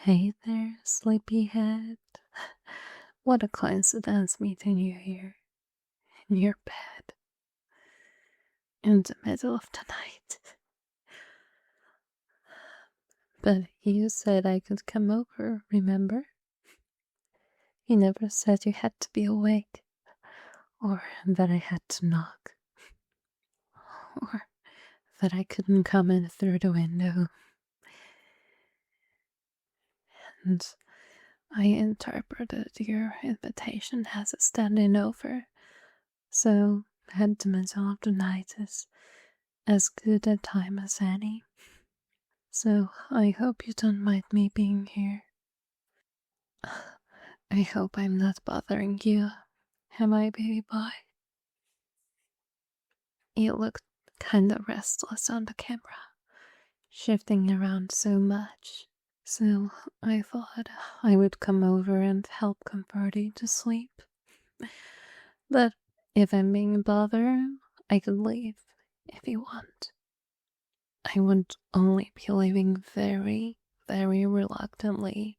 Hey there, sleepyhead. What a coincidence meeting you here, in your bed, in the middle of the night. But you said I could come over, remember? You never said you had to be awake, or that I had to knock, or that I couldn't come in through the window. And I interpreted your invitation as a standing over, so at the middle of the night is as good a time as any. So I hope you don't mind me being here. I hope I'm not bothering you. Am I, baby boy? You look kinda restless on the camera, shifting around so much. So I thought I would come over and help comfort you to sleep. But if I'm being bothered, I could leave if you want. I would only be leaving very, very reluctantly.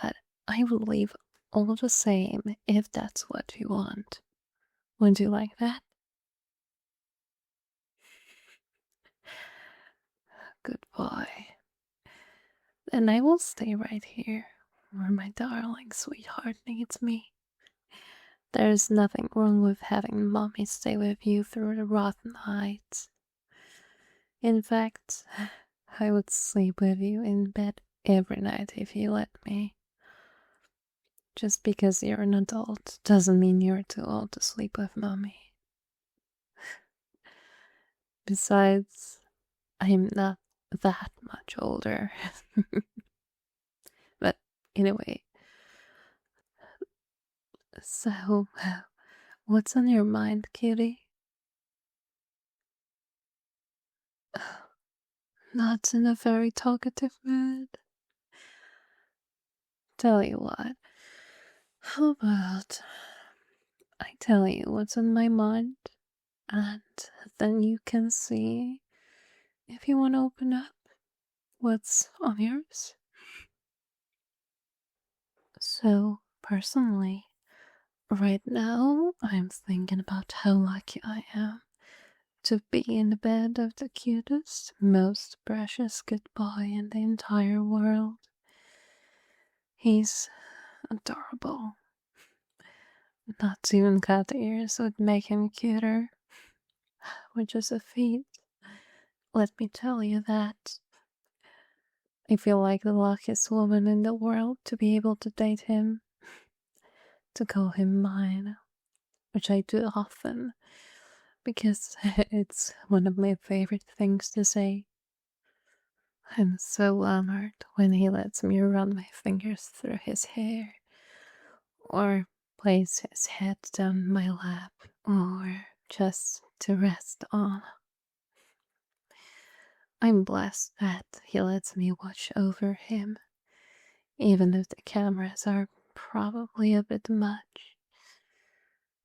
But I would leave all the same if that's what you want. Would you like that? Good boy. Then I will stay right here, where my darling sweetheart needs me. There's nothing wrong with having mommy stay with you through the rotten nights. In fact, I would sleep with you in bed every night if you let me. Just because you're an adult doesn't mean you're too old to sleep with mommy. Besides, I'm not that much older. But anyway, so what's on your mind, kitty? Not in a very talkative mood. Tell you what, how about I tell you what's on my mind, and then you can see if you want to open up what's on yours? So, personally, right now, I'm thinking about how lucky I am to be in the bed of the cutest, most precious good boy in the entire world. He's adorable. Not even cat ears would make him cuter, which is a feat. Let me tell you that. I feel like the luckiest woman in the world to be able to date him, to call him mine, which I do often, because it's one of my favorite things to say. I'm so honored when he lets me run my fingers through his hair, or place his head down my lap, or just to rest on. I'm blessed that he lets me watch over him, even if the cameras are probably a bit much.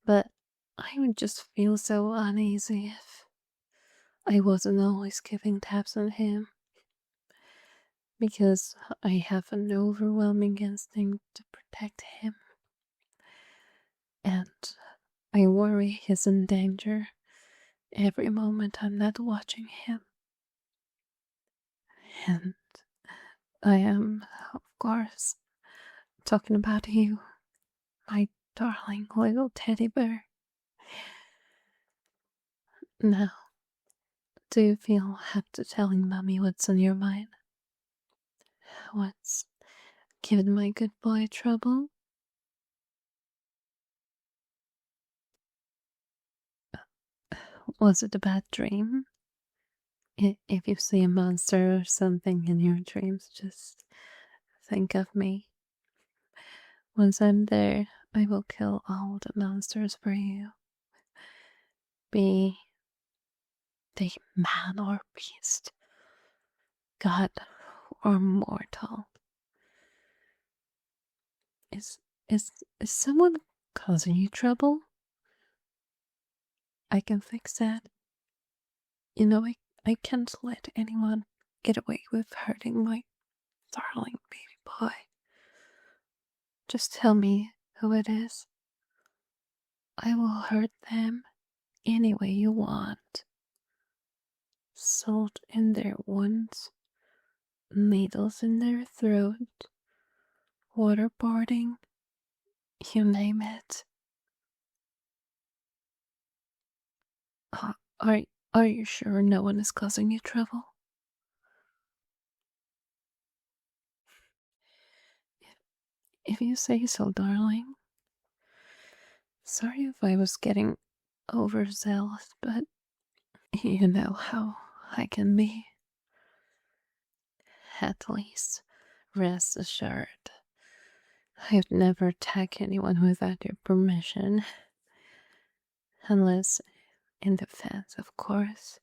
But I would just feel so uneasy if I wasn't always giving taps on him, because I have an overwhelming instinct to protect him. And I worry he's in danger every moment I'm not watching him. And I am, of course, talking about you, my darling little teddy bear. Now, do you feel up to telling mommy what's on your mind? What's giving my good boy trouble? Was it a bad dream? If you see a monster or something in your dreams, just think of me. Once I'm there, I will kill all the monsters for you. Be they man or beast, god or mortal. Is is someone causing you trouble? I can fix that. You know, I can't let anyone get away with hurting my darling baby boy. Just tell me who it is. I will hurt them any way you want. Salt in their wounds, needles in their throat, waterboarding, you name it. Uh, are, are you sure no one is causing you trouble? If you say so, darling. Sorry if I was getting overzealous, but you know how I can be. At least, rest assured, I'd never attack anyone without your permission. Unless in defense, of course.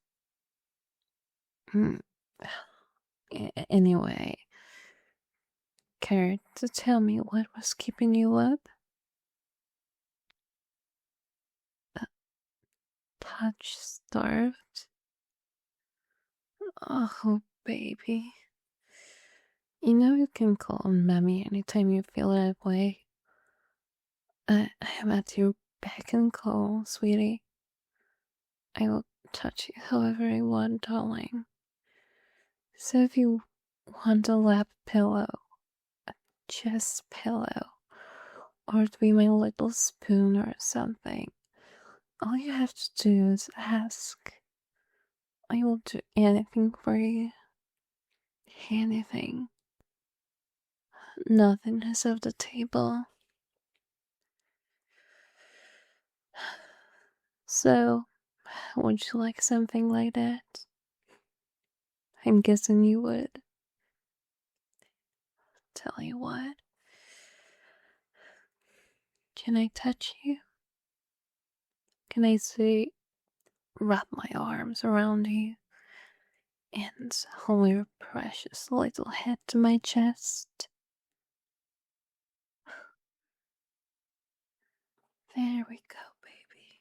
Anyway, care to tell me what was keeping you up? Touch starved? Oh, baby. You know you can call on Mommy anytime you feel that way. I am at your beck and call, sweetie. I will touch you however I want, darling. So if you want a lap pillow, a chest pillow, or to be my little spoon or something, all you have to do is ask. I will do anything for you. Anything. Nothing is off the table. So, would you like something like that? I'm guessing you would. Tell you what. Can I touch you? Can I say, wrap my arms around you and hold your precious little head to my chest? There we go, baby.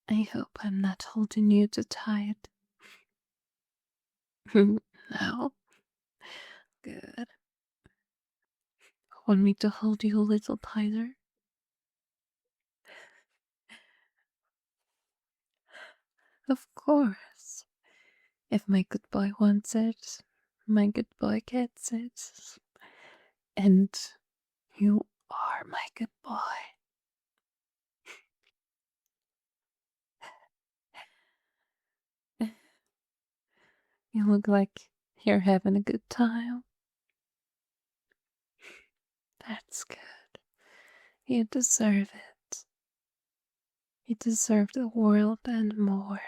I hope I'm not holding you too tight. No? Good. Want me to hold you a little tighter? Of course. If my good boy wants it, my good boy gets it. And you are my good boy. You look like you're having a good time. That's good. You deserve it. You deserve the world and more.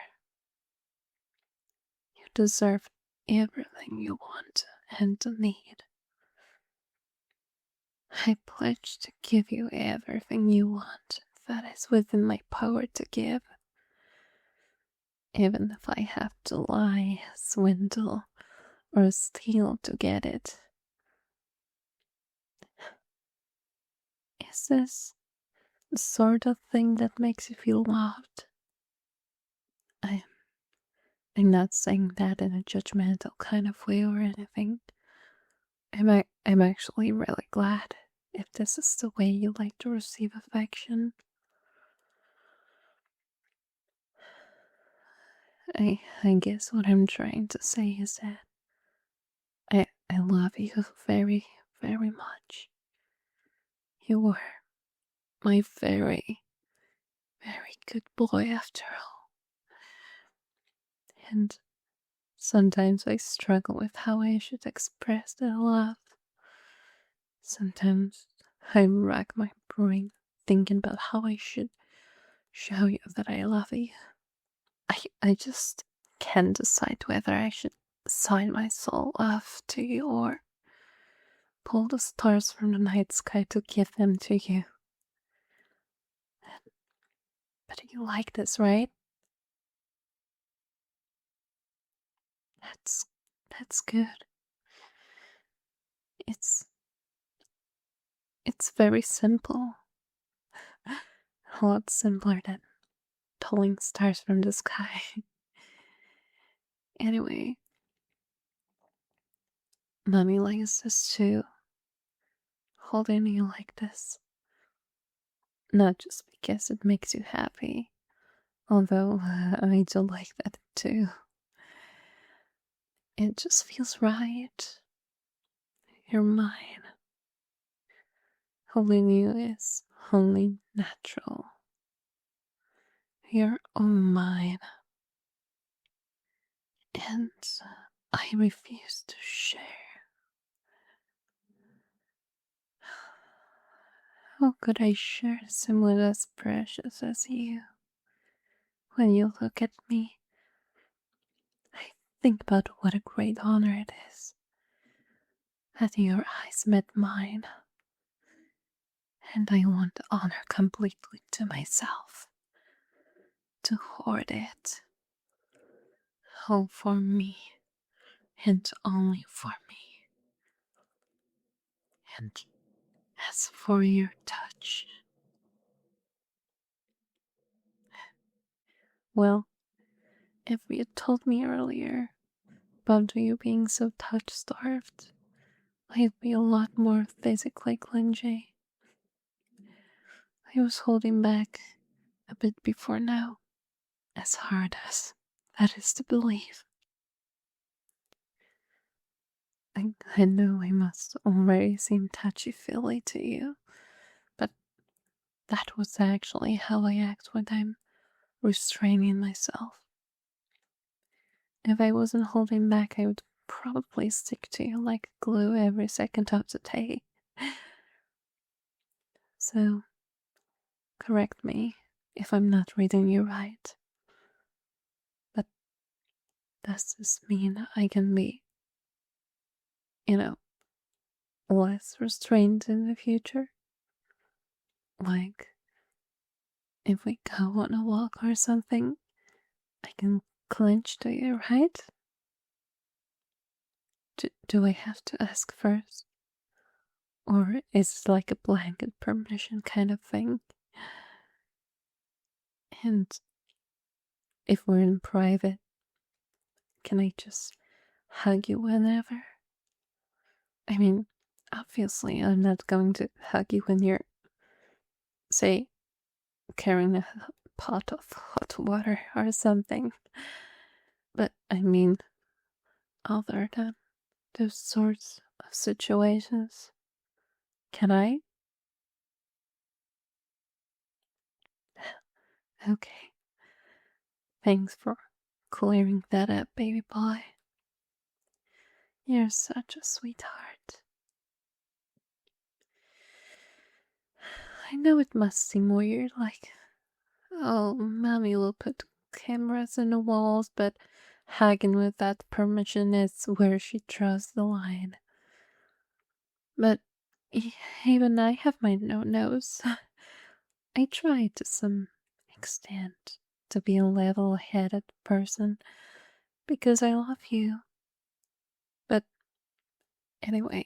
You deserve everything you want and need. I pledge to give you everything you want that is within my power to give. Even if I have to lie, swindle, or steal to get it. Is this the sort of thing that makes you feel loved? I'm not saying that in a judgmental kind of way or anything. I'm actually really glad if this is the way you like to receive affection. I guess what I'm trying to say is that I love you very, very much. You were my very, very good boy after all. And sometimes I struggle with how I should express that love. Sometimes I rack my brain thinking about how I should show you that I love you. I just can't decide whether I should sign my soul off to you or pull the stars from the night sky to give them to you. But you like this, right? That's good. It's very simple. A lot simpler than pulling stars from the sky. Anyway, Mommy likes this too, holding you like this. Not just because it makes you happy, although I do like that too. It just feels right. You're mine. Holding you is only natural. You're all mine. And I refuse to share. How could I share someone as precious as you? When you look at me, I think about what a great honor it is that your eyes met mine, and I want the honor completely to myself, to hoard it, all for me, and only for me. And as for your touch, well, if you had told me earlier about you being so touch-starved, I'd be a lot more physically clingy. I was holding back a bit before now, as hard as that is to believe. I know I must already seem touchy-feely to you, but that was actually how I act when I'm restraining myself. If I wasn't holding back, I would probably stick to you like glue every second of the day. So, correct me if I'm not reading you right. But does this mean I can be, less restrained in the future? Like, if we go on a walk or something, I can clench to you, right? Do I have to ask first? Or is it like a blanket permission kind of thing? And if we're in private, can I just hug you whenever? I mean, obviously I'm not going to hug you when you're, say, carrying a pot of hot water or something. But I mean, other than those sorts of situations, can I? Okay. Thanks for clearing that up, baby boy. You're such a sweetheart. I know it must seem weird, like, oh, Mommy will put cameras in the walls, but hugging without permission is where she draws the line. But even I have my no-nos. I try to some extent to be a level-headed person because I love you. But anyway,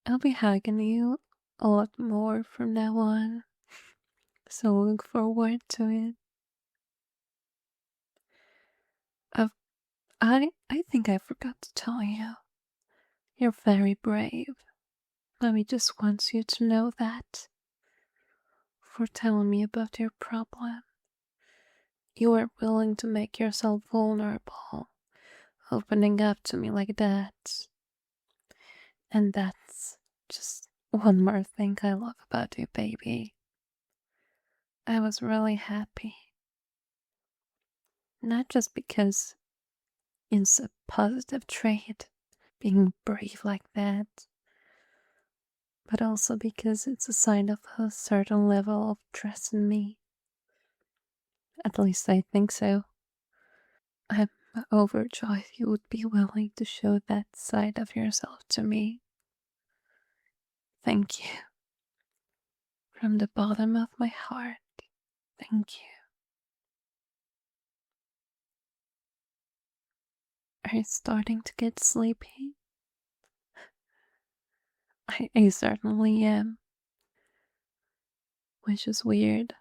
I'll be hugging you a lot more from now on, so look forward to it. I think I forgot to tell you. You're very brave. Mommy just wants you to know that. For telling me about your problem. You are willing to make yourself vulnerable, opening up to me like that. And that's just one more thing I love about you, baby. I was really happy. Not just because it's a positive trait, being brave like that, but also because it's a sign of a certain level of trust in me. At least I think so. I'm overjoyed you would be willing to show that side of yourself to me. Thank you. From the bottom of my heart, thank you. Are you starting to get sleepy? I certainly am. Which is weird.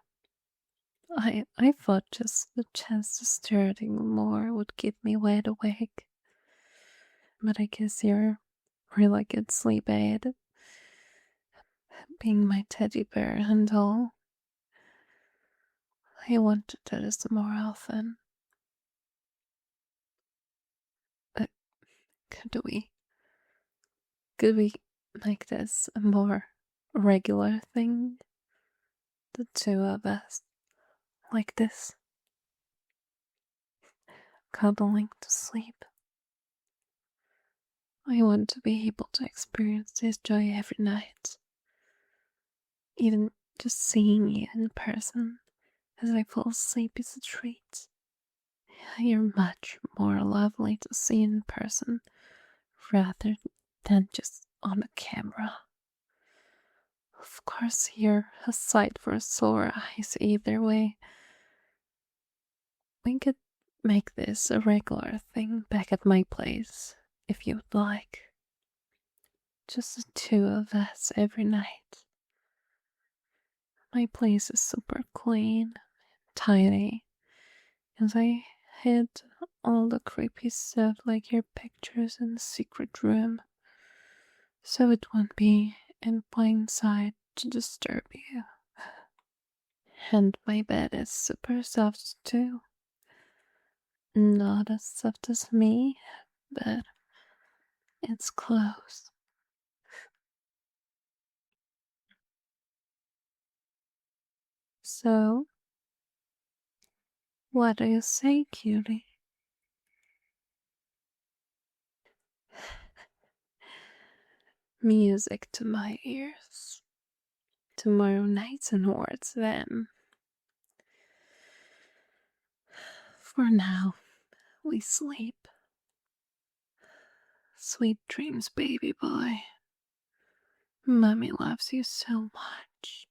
I thought just the chest starting more would keep me wide awake. But I guess you're really good sleep aid. Being my teddy bear and all. I want to do this more often. Uh, could we Could we make this a more regular thing? The two of us, like this, cuddling to sleep. I want to be able to experience this joy every night. Even just seeing you in person as I fall asleep is a treat. You're much more lovely to see in person rather than just on the camera. Of course, you're a sight for sore eyes either way. We could make this a regular thing back at my place, if you'd like. Just the two of us every night. My place is super clean, tidy, and I hid all the creepy stuff like your pictures in the secret room, so it won't be in plain sight to disturb you. And my bed is super soft too. Not as soft as me, but it's close. So, what do you say, cutie? Music to my ears. Tomorrow night onwards, then. For now, we sleep. Sweet dreams, baby boy. Mommy loves you so much.